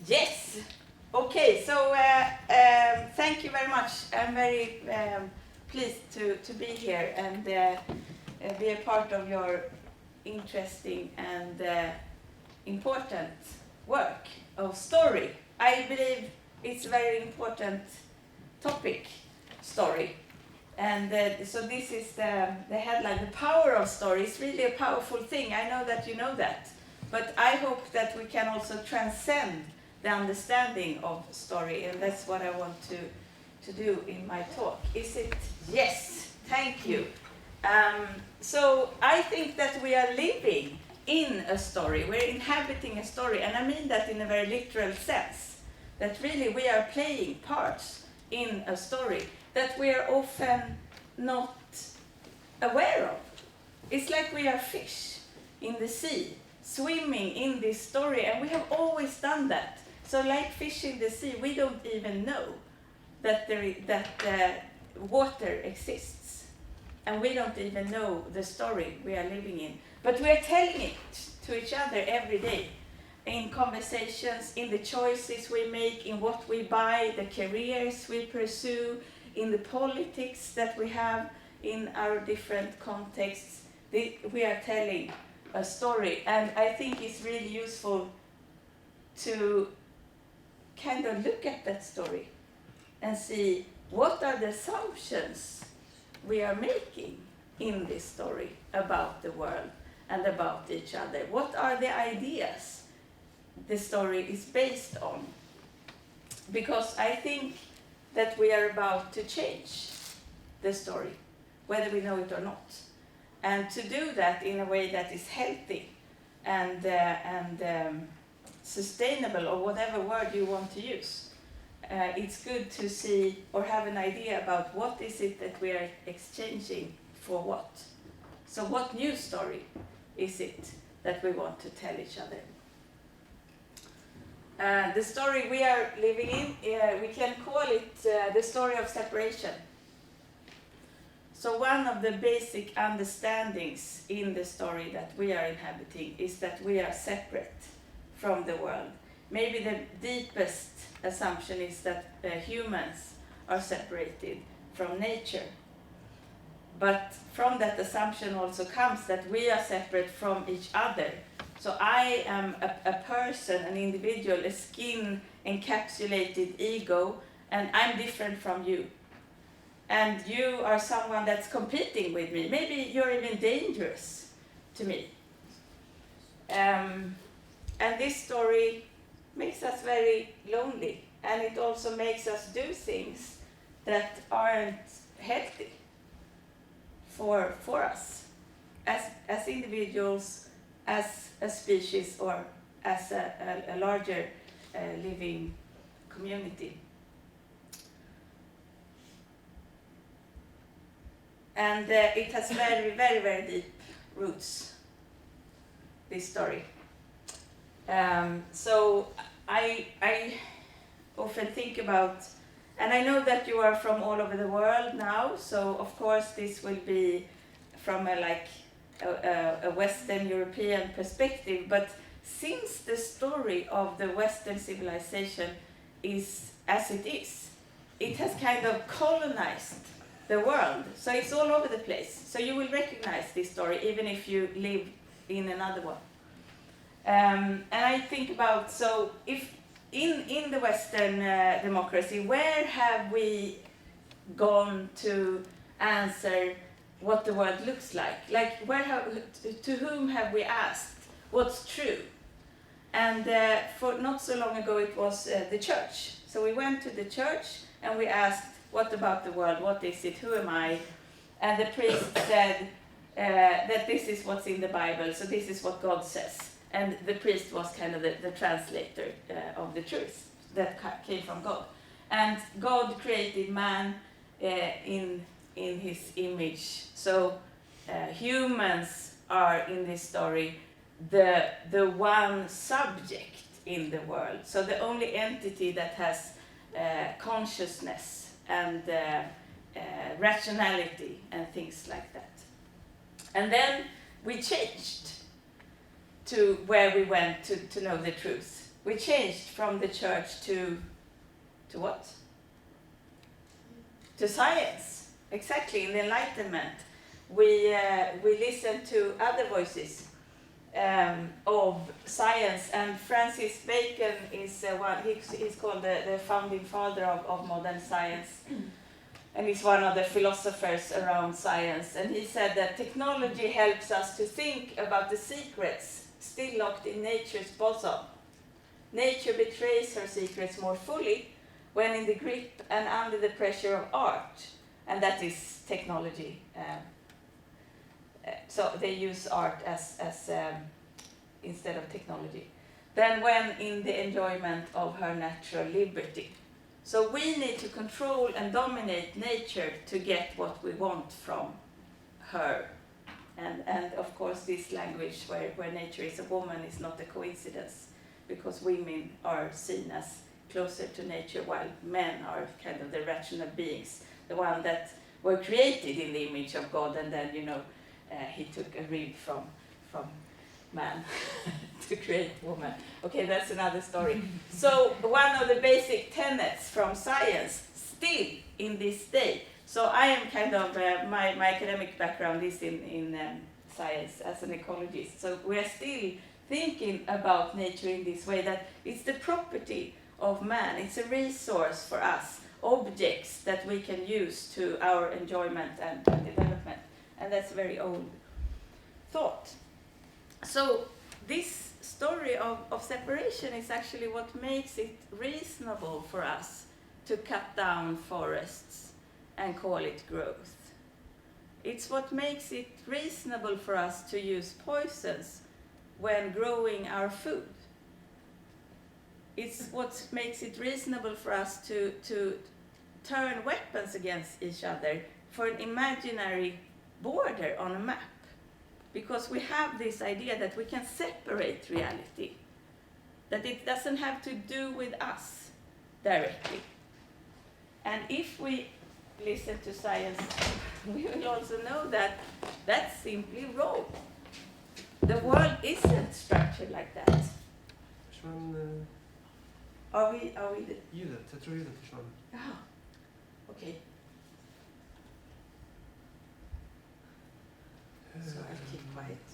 Yes. Okay, so thank you very much. I'm very pleased to be here and be a part of your interesting and important work of story. I believe it's a very important topic, story. And so this is the headline, the power of story. It's really a powerful thing. I know that you know that. But I hope that we can also transcend the understanding of story, and that's what I want to do in my talk. Is it? Yes, thank you. So I think that we are living in a story, we're inhabiting a story, and I mean that in a very literal sense, that really we are playing parts in a story that we are often not aware of. It's like we are fish in the sea, swimming in this story, and we have always done that. So like fish in the sea, we don't even know that water exists. And we don't even know the story we are living in. But we are telling it to each other every day. In conversations, in the choices we make, in what we buy, the careers we pursue, in the politics that we have in our different contexts. We are telling a story. And I think it's really useful to kind of look at that story and see what are the assumptions we are making in this story about the world and about each other. What are the ideas the story is based on? Because I think that we are about to change the story, whether we know it or not. And to do that in a way that is healthy and sustainable, or whatever word you want to use. It's good to see or have an idea about what is it that we are exchanging for what. So what new story is it that we want to tell each other? The story we are living in, we can call it the story of separation. So one of the basic understandings in the story that we are inhabiting is that we are separate from the world. Maybe the deepest assumption is that humans are separated from nature. But from that assumption also comes that we are separate from each other. So I am a person, an individual, a skin-encapsulated ego, and I'm different from you. And you are someone that's competing with me. Maybe you're even dangerous to me. And this story makes us very lonely, and it also makes us do things that aren't healthy for us as individuals, as a species, or as a larger living community. And it has very, very, very deep roots, this story. So I often think about, and I know that you are from all over the world now, so of course this will be from a Western European perspective, but since the story of the Western civilization is as it is, it has kind of colonized the world, so it's all over the place. So you will recognize this story even if you live in another one. And I think about, so if in the Western democracy, where have we gone to answer what the world looks like? Like, to whom have we asked what's true? And for not so long ago, it was the church. So we went to the church and we asked, what about the world? What is it? Who am I? And the priest said that this is what's in the Bible, so this is what God says. And the priest was kind of the translator of the truth that came from God. And God created man in his image. So humans are, in this story, the one subject in the world. So the only entity that has consciousness and rationality and things like that. And then we changed to where we went to know the truth. we changed from the church to what? To science. Exactly, in the Enlightenment. We listen to other voices of science, and Francis Bacon is he's called the founding father of modern science, and he's one of the philosophers around science, and he said that technology helps us to think about the secrets still locked in nature's bosom. Nature betrays her secrets more fully when in the grip and under the pressure of art, and that is technology. So they use art as instead of technology. Then when in the enjoyment of her natural liberty. So we need to control and dominate nature to get what we want from her. And of course this language where nature is a woman is not a coincidence, because women are seen as closer to nature while men are kind of the rational beings, the one that were created in the image of God, and then he took a rib from man to create woman. Okay, that's another story. So one of the basic tenets from science still in this day. So I am kind of, my academic background is in science as an ecologist. So we are still thinking about nature in this way, that it's the property of man. It's a resource for us, objects that we can use to our enjoyment and development. And that's a very old thought. So this story of separation is actually what makes it reasonable for us to cut down forests and call it growth. It's what makes it reasonable for us to use poisons when growing our food. It's what makes it reasonable for us to turn weapons against each other for an imaginary border on a map. Because we have this idea that we can separate reality, that it doesn't have to do with us directly. And if we listen to science, we will also know that that's simply wrong. The world isn't structured like that. Försvann Are we ljudet? Jag tror ljudet försvann. Jaha, okej. So I'll keep quiet.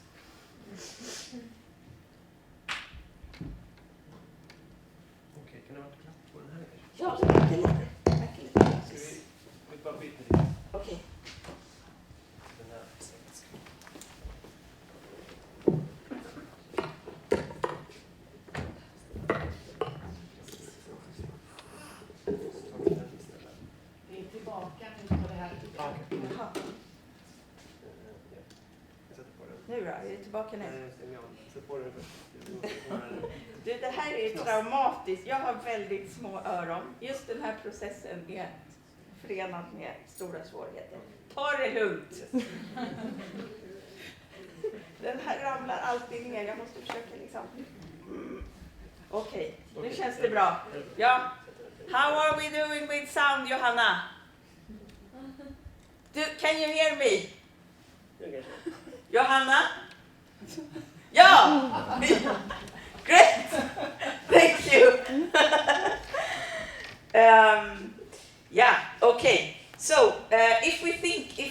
Okej, kan det vara platt på den här? Ja, tack lite. Ska vi bara byta lite? Okej. Den här. Vi är tillbaka nu på det här. Jaha. Nu då? Är du tillbaka nu? Nej, stäng av. Sätt på den först. Du, det här är traumatiskt. Jag har väldigt små öron. Just den här processen är förenad med stora svårigheter. Ta det lugnt! Den här ramlar alltid ner. Jag måste försöka liksom... Okej, nu känns det bra. Ja. How are we doing with sound, Johanna? Can you hear me? Johanna? Ja! Great! Thank you! Yeah, okay. So, if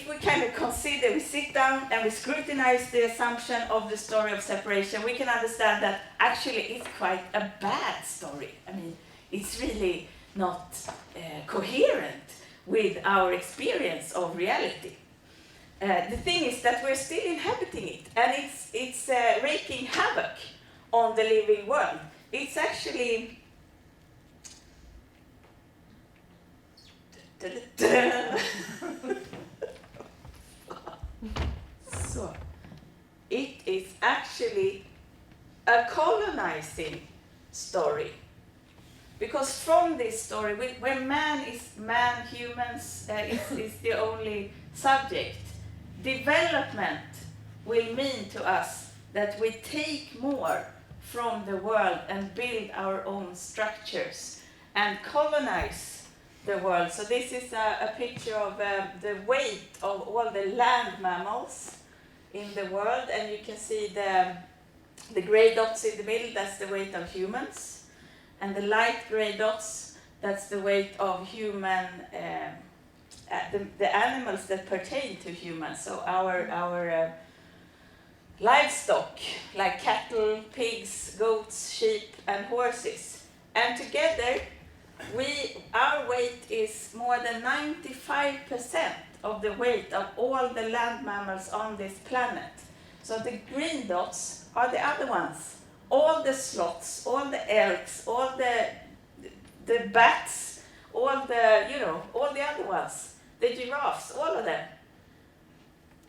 we kind of consider, we sit down and we scrutinize the assumption of the story of separation, we can understand that actually it's quite a bad story. I mean, it's really not coherent with our experience of reality. The thing is that we're still inhabiting it, and it's wreaking havoc on the living world. It's actually so it is actually a colonizing story. Because from this story, where humans is the only subject, development will mean to us that we take more from the world and build our own structures and colonize the world. So this is a picture of the weight of all the land mammals in the world, and you can see the gray dots in the middle, that's the weight of humans. and the light gray dots, that's the weight of human, the animals that pertain to humans. So our livestock, like cattle, pigs, goats, sheep, and horses. And together, our weight is more than 95% of the weight of all the land mammals on this planet. So the green dots are the other ones. All the sloths, all the elks, all the bats, all the other ones, the giraffes, all of them.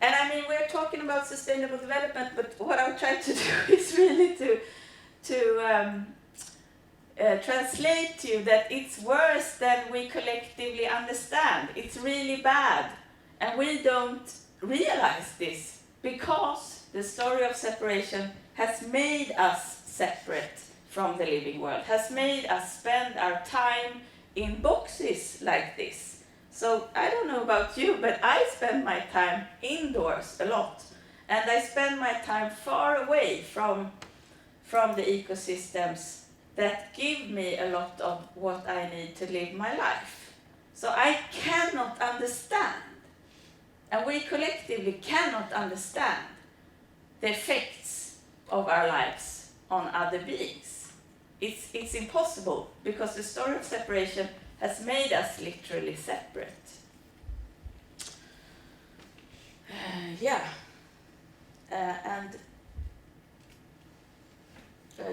And I mean, we're talking about sustainable development, but what I'm trying to do is really to translate to you that it's worse than we collectively understand. It's really bad. And we don't realize this because the story of separation has made us separate from the living world, has made us spend our time in boxes like this. So I don't know about you, but I spend my time indoors a lot. And I spend my time far away from the ecosystems that give me a lot of what I need to live my life. So I cannot understand, and we collectively cannot understand the effects of our lives on other beings. It's impossible because the story of separation has made us literally separate. And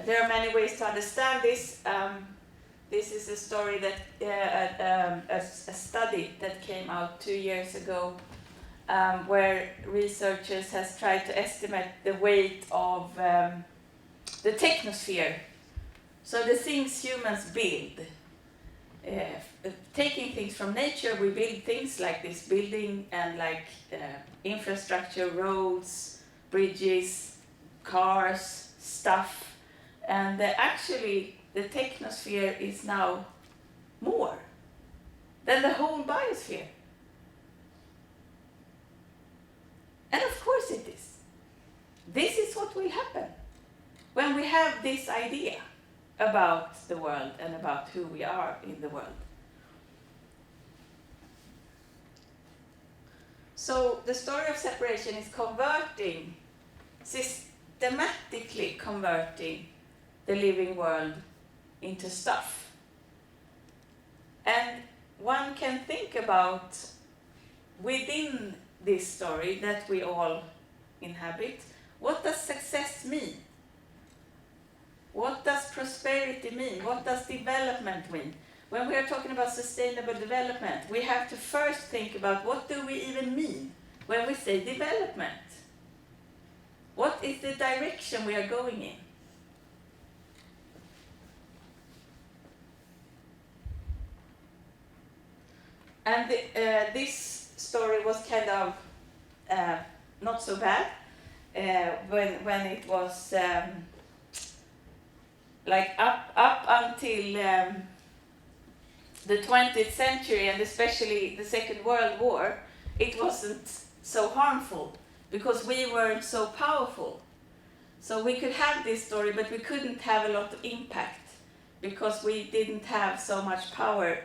there are many ways to understand this. This is a story that a study that came out 2 years ago, where researchers has tried to estimate the weight of the technosphere. So the things humans build. Taking things from nature, we build things like this building and like infrastructure, roads, bridges, cars, stuff. And actually, the technosphere is now more than the whole biosphere. And of course it is. This is what will happen when we have this idea about the world and about who we are in the world. So the story of separation is systematically converting the living world into stuff. And one can think about within this story that we all inhabit, what does success mean? What does prosperity mean? What does development mean? When we are talking about sustainable development, we have to first think about what do we even mean when we say development? What is the direction we are going in? And this story was kind of not so bad when it was like up until the 20th century, and especially the Second World War, it wasn't so harmful because we weren't so powerful. So we could have this story, but we couldn't have a lot of impact because we didn't have so much power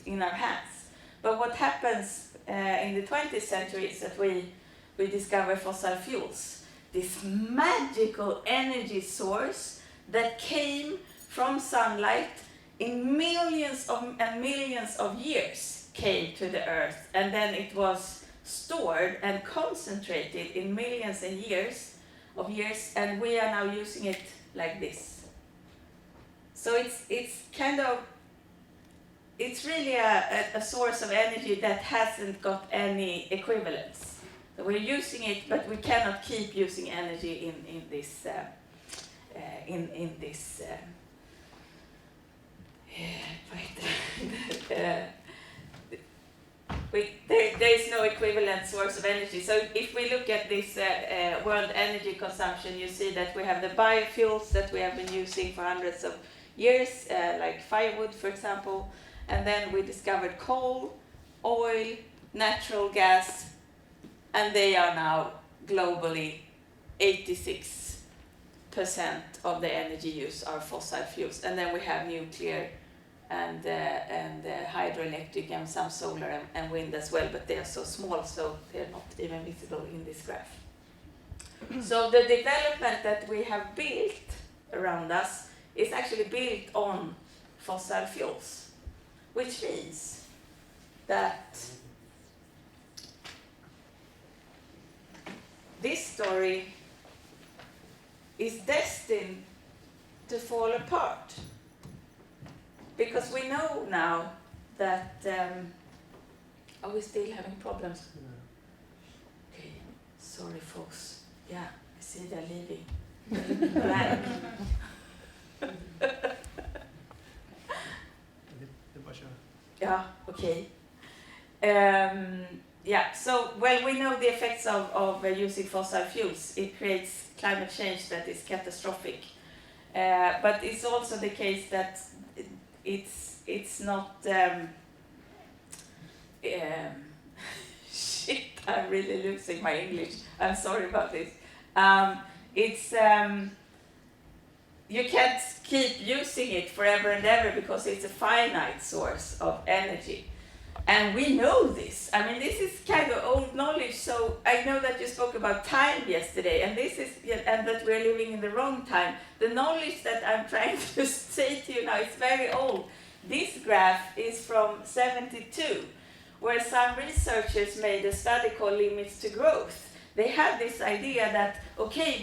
in our hands. But what happens in the 20th century is that we discover fossil fuels, this magical energy source that came from sunlight in millions of years came to the earth, and then it was stored and concentrated in millions of years, and we are now using it like this. So it's really a source of energy that hasn't got any equivalence. So we're using it, but we cannot keep using energy in this. There is no equivalent source of energy. So if we look at this world energy consumption, you see that we have the biofuels that we have been using for hundreds of years, like firewood, for example. And then we discovered coal, oil, natural gas, and they are now globally 86 of the energy use are fossil fuels, and then we have nuclear and hydroelectric and some solar and wind as well, but they are so small, so they're not even visible in this graph. So the development that we have built around us is actually built on fossil fuels, which means that this story is destined to fall apart. Because we know now that, are we still having problems? Okay, sorry folks. Yeah, I see they're leaving. Blank. Yeah, okay. Yeah, so, well, we know the effects of using fossil fuels. It creates climate change that is catastrophic. But it's also the case that it's not... shit, I'm really losing my English. I'm sorry about this. You can't keep using it forever and ever because it's a finite source of energy. And we know this. I mean, this is kind of old knowledge. So I know that you spoke about time yesterday, and and that we're living in the wrong time. The knowledge that I'm trying to say to you now is very old. This graph is from 72, where some researchers made a study called Limits to Growth. They had this idea that, okay,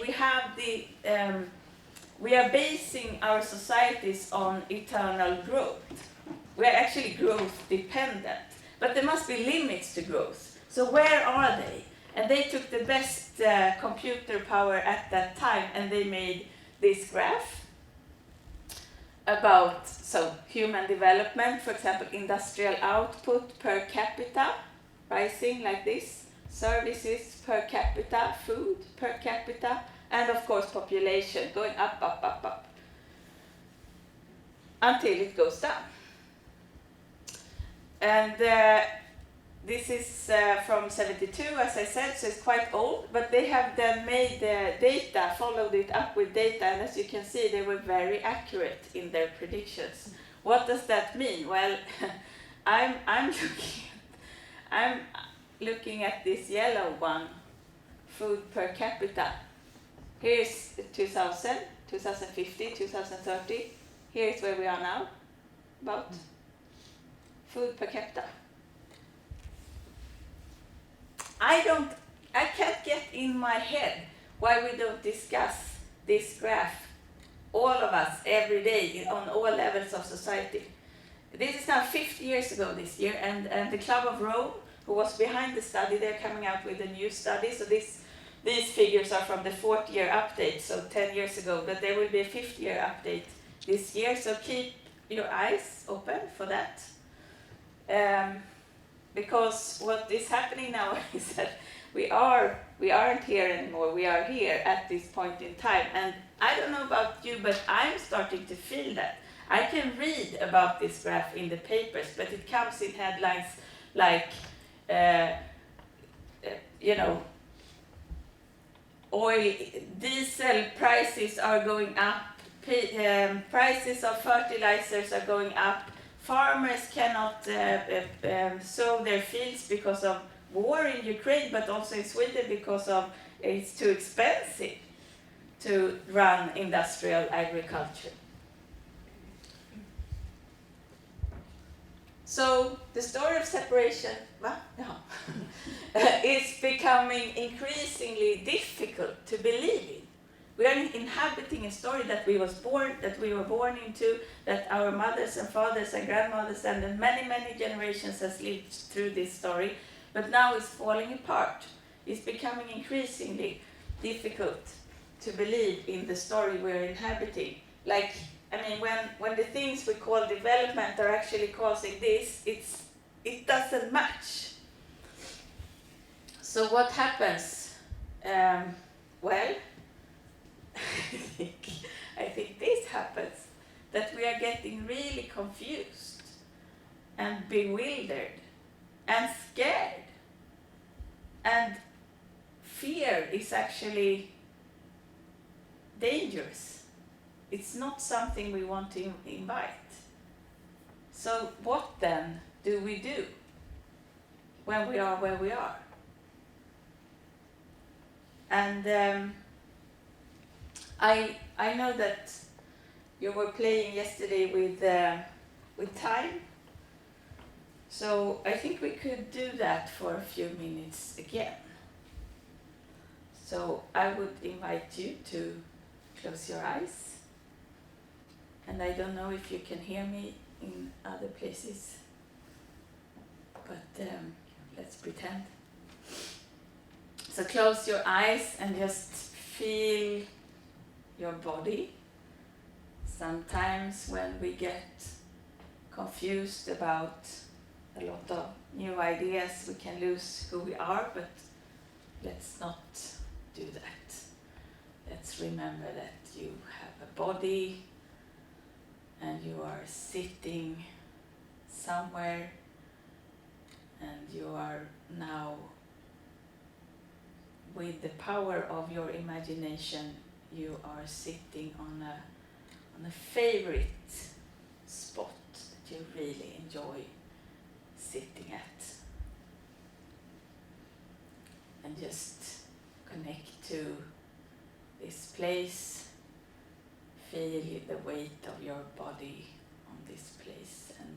we are basing our societies on eternal growth. We are actually growth dependent, but there must be limits to growth. So where are they? And they took the best computer power at that time, and they made this graph about human development, for example, industrial output per capita, rising like this, services per capita, food per capita, and of course population going up, up, up, up, until it goes down. And this is from 72, as I said, so it's quite old, but they have then made the data, followed it up with data, and as you can see, they were very accurate in their predictions. What does that mean? Well, I'm looking at this yellow one, food per capita. Here's 2000, 2050, 2030. Here's where we are now, about food per capita. I can't get in my head why we don't discuss this graph, all of us, every day, on all levels of society. This is now 50 years ago this year, and the Club of Rome, who was behind the study, they're coming out with a new study. So these figures are from the 4th-year update, so 10 years ago, but there will be a 5th-year update this year, so keep your eyes open for that. Because what is happening now is that we aren't here anymore, we are here at this point in time. And I don't know about you, but I'm starting to feel that. I can read about this graph in the papers, but it comes in headlines like, oil, diesel prices are going up, prices of fertilizers are going up, farmers cannot sow their fields because of war in Ukraine, but also in Sweden because of it's too expensive to run industrial agriculture. So the story of separation is becoming increasingly difficult to believe in. We are inhabiting a story that we were born into, that our mothers and fathers and grandmothers and many, many generations has lived through this story, but now it's falling apart. It's becoming increasingly difficult to believe in the story we're inhabiting. Like, I mean, when the things we call development are actually causing this, it doesn't match. So what happens? Well, I think this happens, that we are getting really confused and bewildered and scared. And fear is actually dangerous. It's not something we want to invite. So what then do we do when we are where we are? And I know that you were playing yesterday with time, so I think we could do that for a few minutes again. So I would invite you to close your eyes, and I don't know if you can hear me in other places, but let's pretend. So close your eyes and just feel your body. Sometimes when we get confused about a lot of new ideas, we can lose who we are, but let's not do that. Let's remember that you have a body and you are sitting somewhere, and you are now, with the power of your imagination, you are sitting on a favorite spot that you really enjoy sitting at. And just connect to this place. Feel the weight of your body on this place, and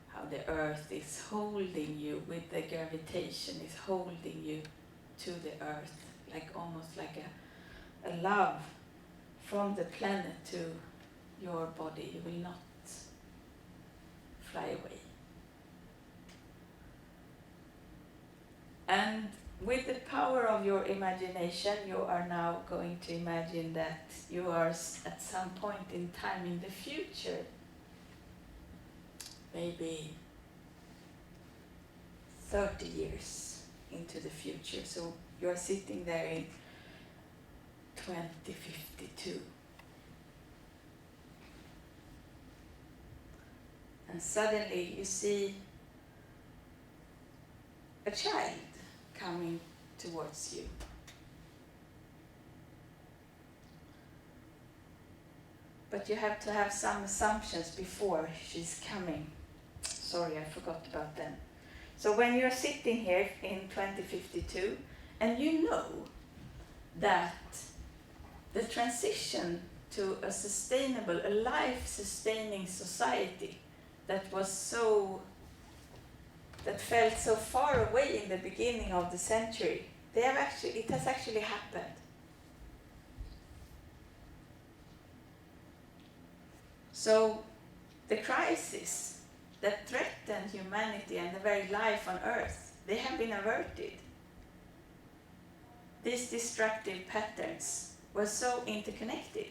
how the earth is holding you, with the gravitation is holding you to the earth, like almost like a love from the planet to your body. You will not fly away. And with the power of your imagination, you are now going to imagine that you are at some point in time in the future, maybe 30 years into the future. So you are sitting there in 2052. And suddenly you see a child coming towards you. But you have to have some assumptions before she's coming. Sorry, I forgot about them. So when you're sitting here in 2052, and you know that the transition to a sustainable, a life-sustaining society that felt so far away in the beginning of the century, it has actually happened. So the crisis that threatened humanity and the very life on Earth, they have been averted. These destructive patterns were so interconnected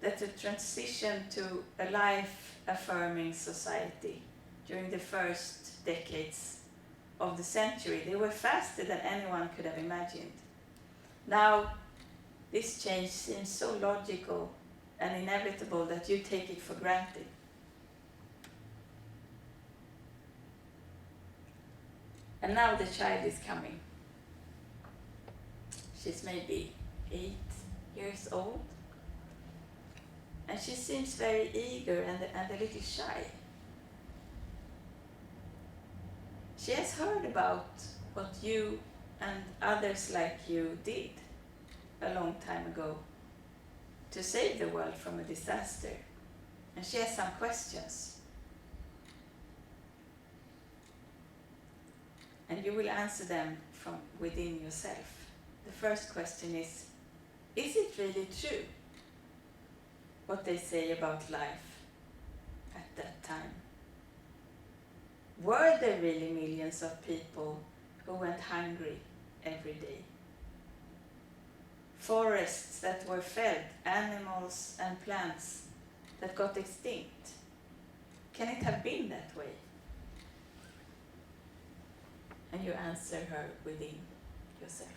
that the transition to a life-affirming society during the first decades of the century, they were faster than anyone could have imagined. Now, this change seems so logical and inevitable that you take it for granted. And now the child is coming. She's maybe 8 years old. And she seems very eager and a little shy. She has heard about what you and others like you did a long time ago to save the world from a disaster. And she has some questions. And you will answer them from within yourself. The first question is it really true what they say about life at that time? Were there really millions of people who went hungry every day? Forests that were felled, animals and plants that got extinct. Can it have been that way? And you answer her within yourself.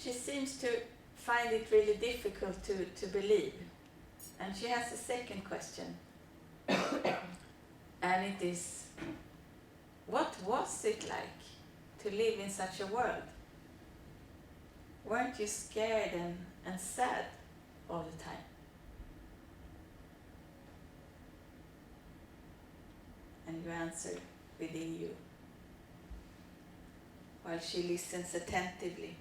she seems to find it really difficult to believe. And she has a second question. And it is, what was it like to live in such a world? Weren't you scared and sad all the time? And you answer within you, while she listens attentively.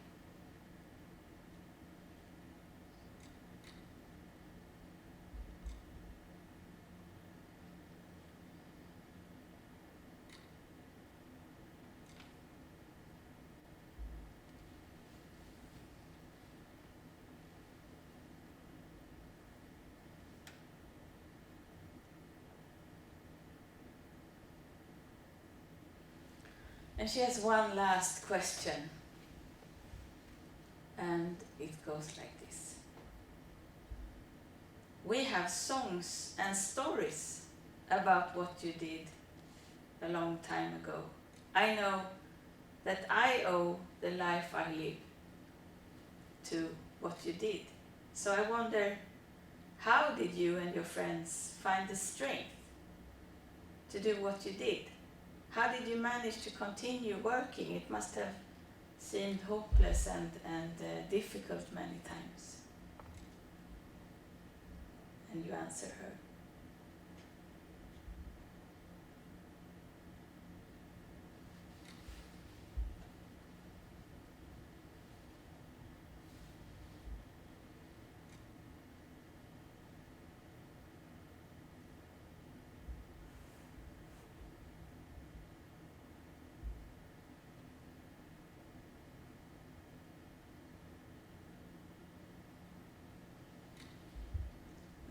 And she has one last question. And it goes like this. We have songs and stories about what you did a long time ago. I know that I owe the life I live to what you did. So I wonder, how did you and your friends find the strength to do what you did? How did you manage to continue working? It must have seemed hopeless and difficult many times. And you answer her.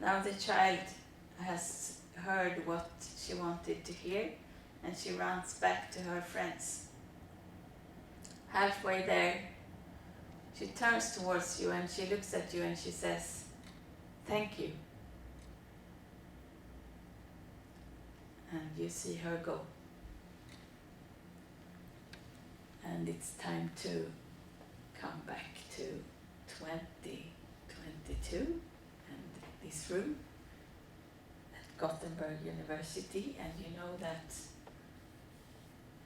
Now the child has heard what she wanted to hear, and she runs back to her friends. Halfway there, she turns towards you and she looks at you and she says, "Thank you." And you see her go. And it's time to come back to 2022. This room at Gothenburg University, and you know that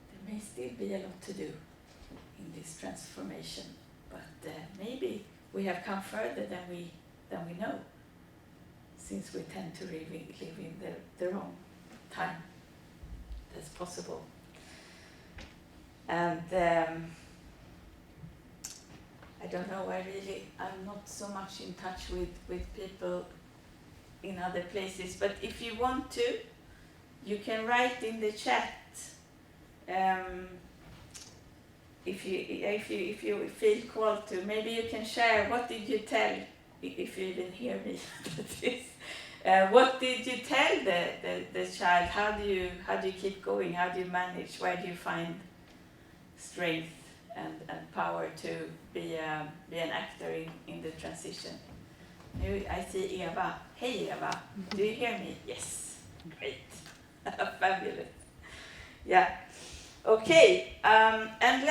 there may still be a lot to do in this transformation, but maybe we have come further than we know, since we tend to live in the wrong time. That's possible. And I don't know, I'm not so much in touch with people in other places, but if you want to, you can write in the chat. If you feel called to, maybe you can share. What did you tell? If you even hear me, what did you tell the child? How do you keep going? How do you manage? Where do you find strength and power to be an actor in the transition? I see Eva. Hey Eva, do you hear me? Yes, great, fabulous. Yeah, okay, and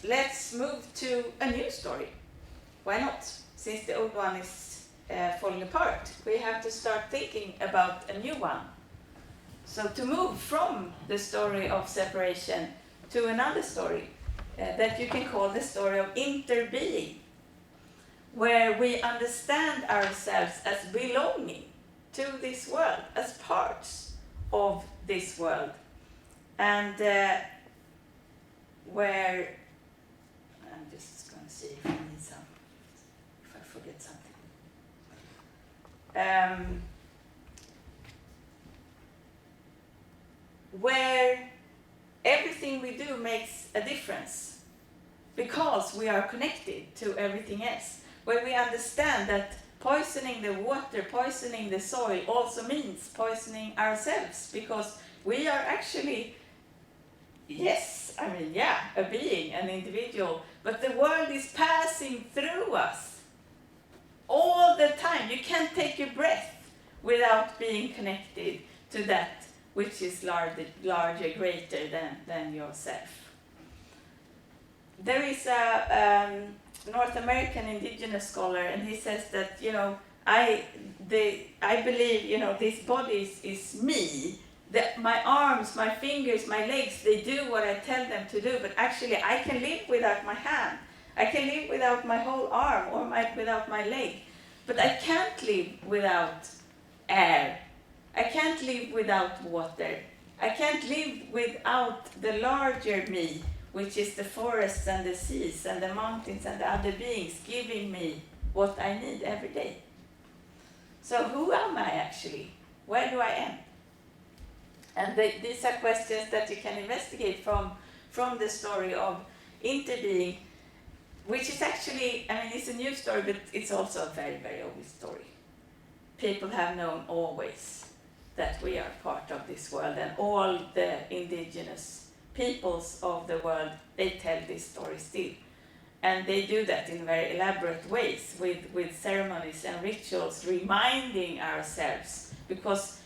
let's move to a new story. Why not? Since the old one is falling apart, we have to start thinking about a new one. So to move from the story of separation to another story that you can call the story of interbeing, where we understand ourselves as belonging to this world, as parts of this world, and where, I'm just going to see if I need some, if I forget something. Where everything we do makes a difference because we are connected to everything else. Where we understand that poisoning the water, poisoning the soil also means poisoning ourselves, because we are actually, a being, an individual, but the world is passing through us all the time. You can't take a breath without being connected to that which is larger, greater than yourself. there is a North American indigenous scholar, and he says that, you know, I believe, you know, this body is me. My arms, my fingers, my legs, they do what I tell them to do, but actually I can live without my hand. I can live without my whole arm or without my leg, but I can't live without air. I can't live without water. I can't live without the larger me, which is the forests and the seas and the mountains and the other beings giving me what I need every day. So who am I actually? Where do I am? And these are questions that you can investigate from the story of interbeing, which is actually, I mean, it's a new story, but it's also a very, very old story. People have known always that we are part of this world, and all the indigenous peoples of the world, they tell this story still. And they do that in very elaborate ways with ceremonies and rituals, reminding ourselves, because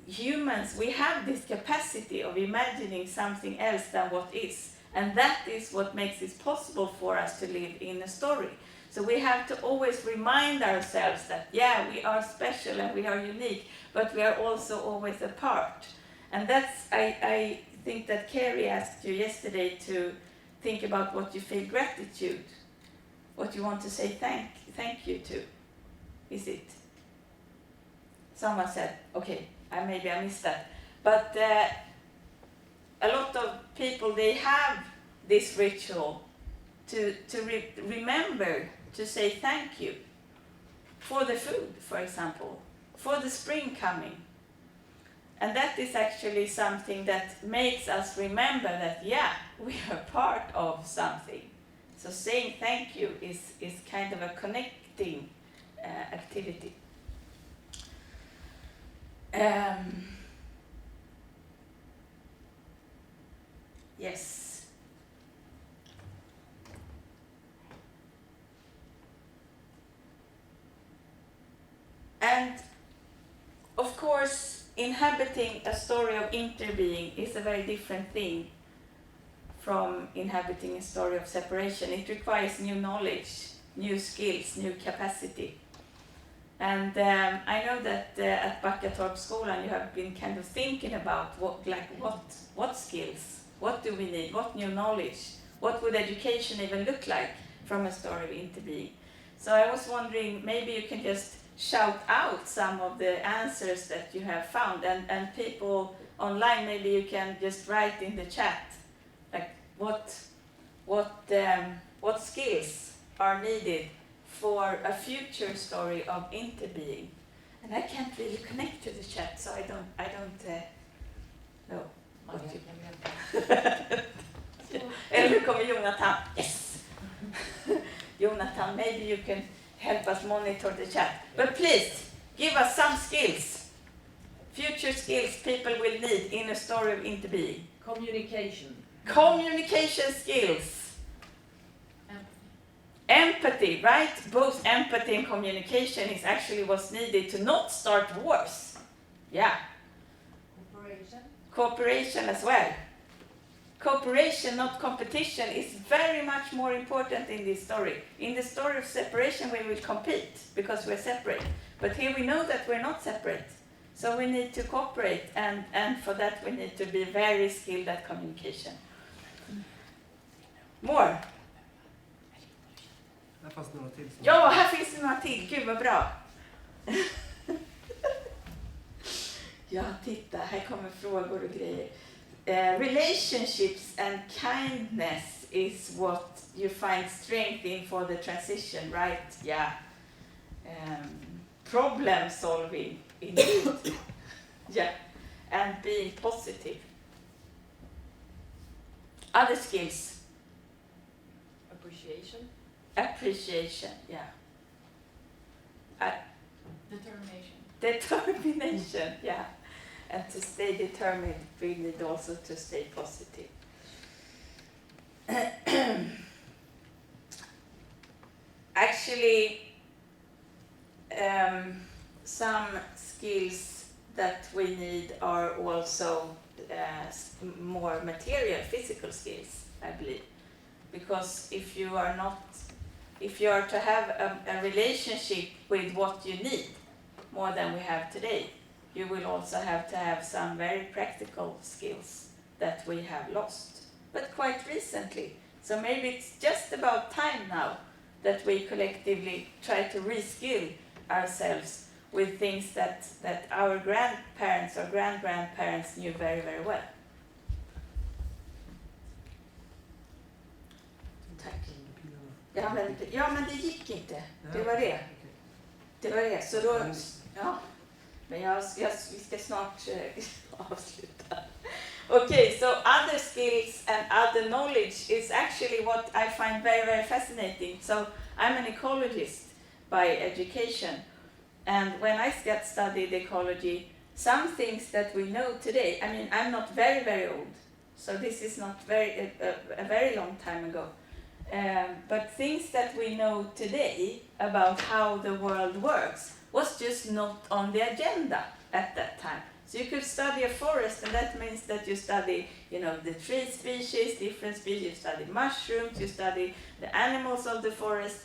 humans, we have this capacity of imagining something else than what is, and that is what makes it possible for us to live in a story. So we have to always remind ourselves that, yeah, we are special and we are unique, but we are also always a part. And that's, I think that Carrie asked you yesterday to think about what you feel gratitude, what you want to say thank you to. Is it? Someone said, okay, maybe I missed that. But a lot of people, they have this ritual to remember to say thank you for the food, for example, for the spring coming. And that is actually something that makes us remember that, yeah, we are part of something. So saying thank you is kind of a connecting activity. Yes. And of course, inhabiting a story of interbeing is a very different thing from inhabiting a story of separation. It requires new knowledge, new skills, new capacity. And I know that at Backatorpsskolan you have been kind of thinking about what skills, what do we need, what new knowledge, what would education even look like from a story of interbeing. So I was wondering, maybe you can just shout out some of the answers that you have found, and people online, maybe you can just write in the chat, like what skills are needed for a future story of interbeing. And I can't really connect to the chat, so I don't know what you... Eller nu kommer Jonathan. Yes! Jonathan, maybe you can help us monitor the chat. But please, give us some skills. Future skills people will need in a story of interbeing. Communication. Communication skills. Empathy, right? Both empathy and communication is actually what's needed to not start wars. Yeah. Cooperation. Cooperation as well. Cooperation, not competition, is very much more important in this story. In the story of separation, we will compete because we're separate. But here we know that we're not separate. So we need to cooperate, and for that we need to be very skilled at communication. More. Här fanns några till. Ja, här finns det några till. Gud vad bra. Ja, titta, här kommer frågor och grejer. Relationships and kindness is what you find strength in for the transition, right? Yeah. Problem solving, indeed. Yeah. And being positive. Other skills. Appreciation. Appreciation, yeah. Determination. Determination, yeah. And to stay determined, we need also to stay positive. Actually, some skills that we need are also more material, physical skills, I believe. because if you are to have a relationship with what you need more than we have today, you will also have to have some very practical skills that we have lost, but quite recently. So maybe it's just about time now that we collectively try to reskill ourselves with things that our grandparents or grand-grandparents knew very, very well. Tack. Ja, men det gick inte. Det var det. Det var det. Så då, ja. Men vi ska snart avsluta. Okay, so other skills and other knowledge is actually what I find very, very fascinating. So I'm an ecologist by education. And when I studied ecology, some things that we know today, I mean, I'm not very, very old, so this is not a very long time ago. But things that we know today about how the world works was just not on the agenda at that time. So you could study a forest, and that means that you study, the tree species, different species, you study mushrooms, you study the animals of the forest.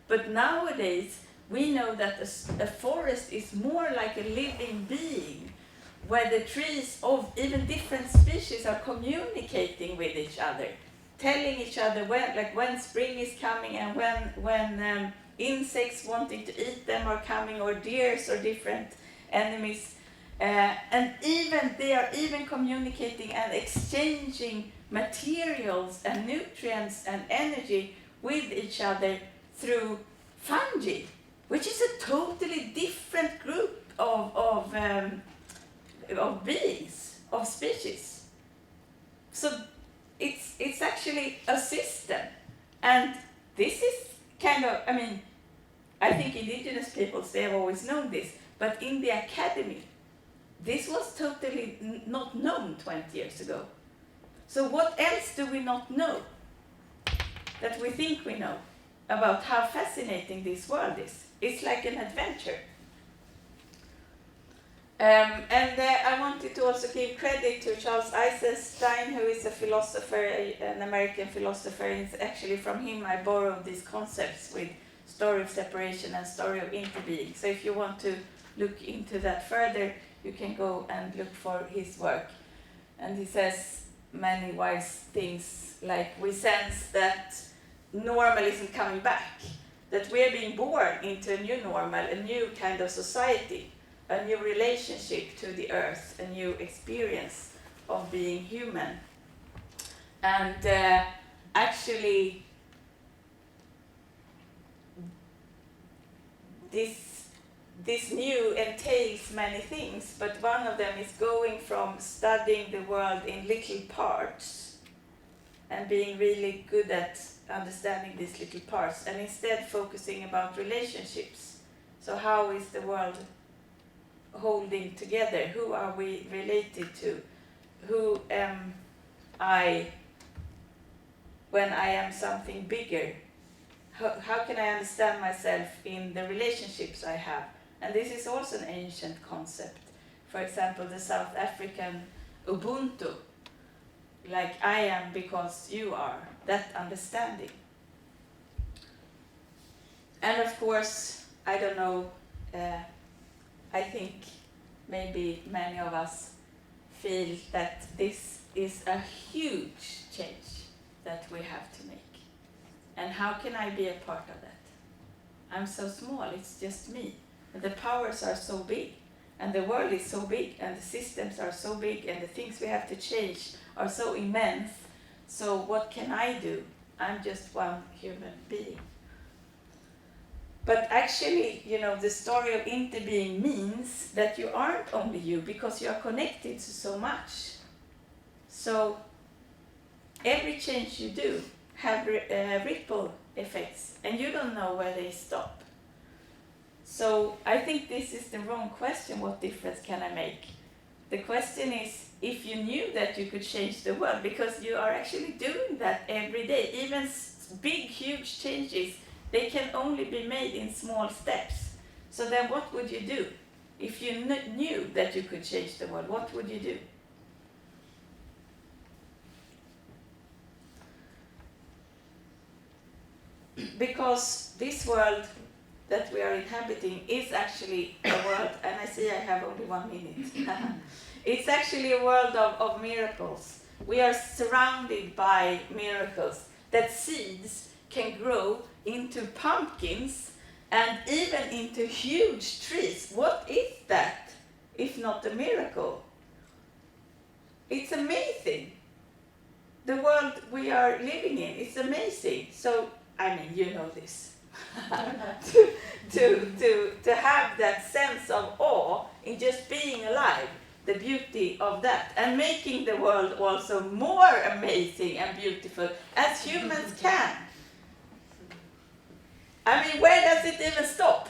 But nowadays, we know that a forest is more like a living being, where the trees of even different species are communicating with each other, telling each other when spring is coming and when insects wanting to eat them are coming, or deers or different enemies. And they are even communicating and exchanging materials and nutrients and energy with each other through fungi, which is a totally different group of beings, of species. So it's actually a system, and this is kind of, I think indigenous peoples, they have always known this, but in the academy, this was totally not known 20 years ago. So what else do we not know that we think we know about how fascinating this world is? It's like an adventure. I wanted to also give credit to Charles Eisenstein, who is a philosopher, an American philosopher. It's actually from him I borrowed these concepts with story of separation and story of interbeing. So if you want to look into that further, you can go and look for his work. And he says many wise things, like we sense that normal isn't coming back, that we're being born into a new normal, a new kind of society, a new relationship to the earth, a new experience of being human. And actually, this new entails many things, but one of them is going from studying the world in little parts and being really good at understanding these little parts, and instead focusing about relationships. So how is the world holding together? Who are we related to? Who am I when I am something bigger? How can I understand myself in the relationships I have? And this is also an ancient concept. For example, the South African Ubuntu, like I am because you are, that understanding. And of course, I don't know, I think maybe many of us feel that this is a huge change that we have to make. And how can I be a part of that? I'm so small, it's just me. And the powers are so big, and the world is so big, and the systems are so big, and the things we have to change are so immense. So what can I do? I'm just one human being. But actually, the story of interbeing means that you aren't only you, because you are connected to so much. So every change you do have ripple effects, and you don't know where they stop. So I think this is the wrong question, what difference can I make? The question is, if you knew that you could change the world, because you are actually doing that every day. Even big, huge changes, they can only be made in small steps. So then what would you do? If you knew that you could change the world, what would you do? because this world that we are inhabiting is actually a world, and I see I have only 1 minute. It's actually a world of miracles. We are surrounded by miracles, that seeds can grow into pumpkins and even into huge trees. What is that if not a miracle? It's amazing. The world we are living in is amazing. So, I mean, you know this. to have that sense of awe in just being alive, the beauty of that, and making the world also more amazing and beautiful as humans can. I mean, where does it even stop?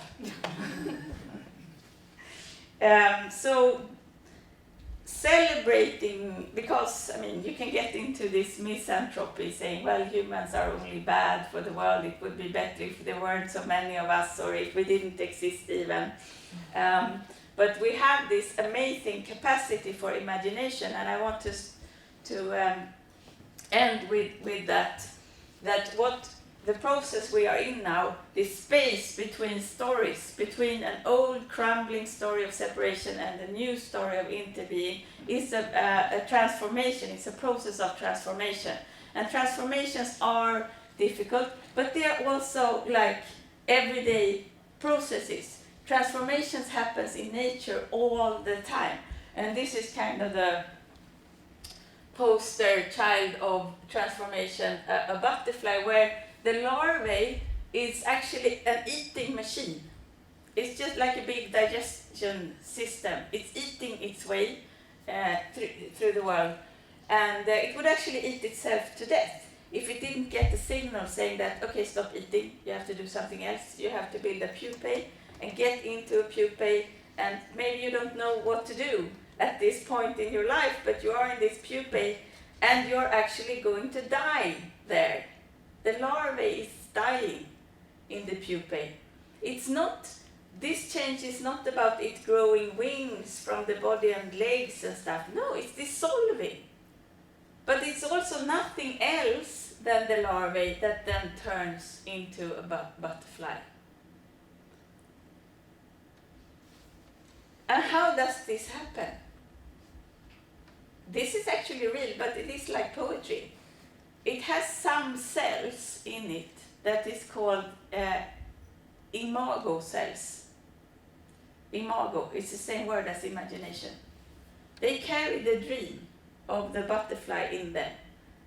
So celebrating, because I mean, you can get into this misanthropy saying, well, humans are only bad for the world, it would be better if there weren't so many of us, or if we didn't exist even. But we have this amazing capacity for imagination, and I want to end with that what the process we are in now, this space between stories, between an old crumbling story of separation and a new story of interbeing, is a transformation. It's a process of transformation. And transformations are difficult, but they are also like everyday processes. Transformations happens in nature all the time. And this is kind of the poster child of transformation, a butterfly, where the larvae is actually an eating machine. It's just like a big digestion system. It's eating its way through the world. And it would actually eat itself to death if it didn't get the signal saying that, okay, stop eating, you have to do something else. You have to build a pupae and get into a pupae, and maybe you don't know what to do at this point in your life, but you are in this pupae and you're actually going to die there. The larvae is dying in the pupae. It's not, this change is not about it growing wings from the body and legs and stuff. No, it's dissolving. But it's also nothing else than the larvae that then turns into a butterfly. And how does this happen? This is actually real, but it is like poetry. It has some cells in it that is called imago cells. Imago is the same word as imagination. They carry the dream of the butterfly in them,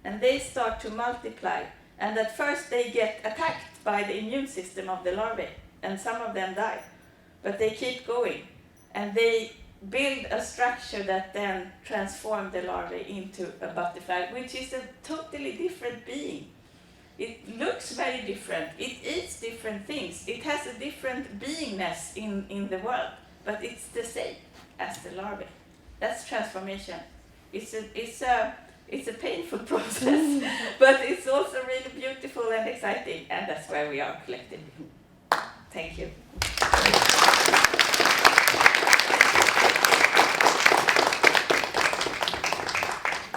and they start to multiply. And at first they get attacked by the immune system of the larvae, and some of them die. But they keep going, and they build a structure that then transforms the larvae into a butterfly, which is a totally different being. It looks very different. It eats different things. It has a different beingness in the world, but it's the same as the larvae. That's transformation. It's a painful process, but it's also really beautiful and exciting, and that's where we are collectively. Thank you.